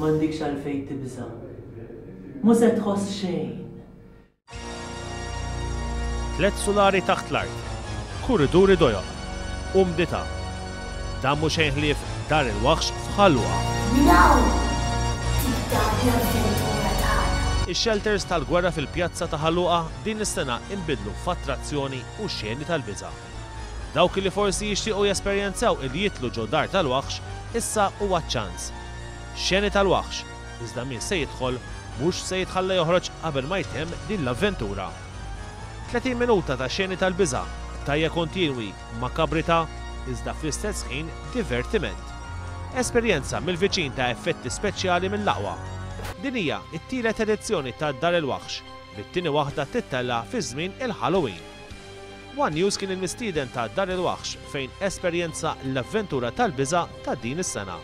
m'għandikx għalfejn tibża. Mhux se tħoss xejn. 3 sulari taħt l-art, kuriduri dojor, mdita. Dan mhux xejn ħlief dar il-waħx f'Ħallwa. Ix-shelters tal-gwerra fil-pjazza ta' Ħalluqa din is-sena inbidlu f'attrazzjoni u xeni tal-biża'. Dawk li forsi jixtiequ jesperjenzaw li jitlu ġo dar tal-waħx issa huwa ċans. Xeni tal-waħx, iżda min se jidħol mhux se jitħalla joħroġ qabel ma jtemm din l-avventura. 30 minuta ta' xeni tal-biża', tajja kontinwi makabrita iżda fl-istess ħin divertiment. Esperjenza mill-viċin ta' effetti speċjali mill-aqwa. Din hija t-tielet edizzjoni ta' Dar il-Waħx, bit-tieni waħda tittella fi żmien il-Halloween. One News kien il-mistieden ta' Dar il-Waħx fejn esperjenza l-avventura tal-biża' ta' din is-sena.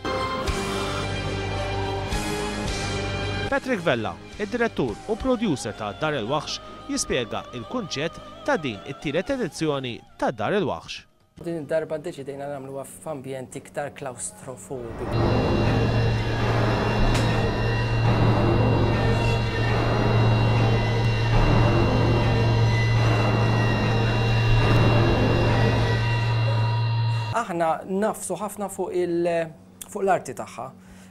Patrick Vella, id-direttur u producer ta' Dar il-Waħx, jispjega il-kunċett ta' din it-tielet edizzjoni ta' Dar il-Waħx. Din id-darba deċidejna nagħmluha f'ambjent iktar klaustrofobiku. Aħna nafsu ħafna fuq l-arti tagħha.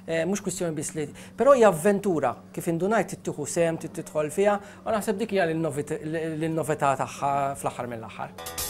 Mhux kwistjoni biss li, però hija avventura kif indunajt tittieħu sem, tidħol fiha, u naħseb dik hija l-innovetà tagħha fl-aħħar mill-aħħar.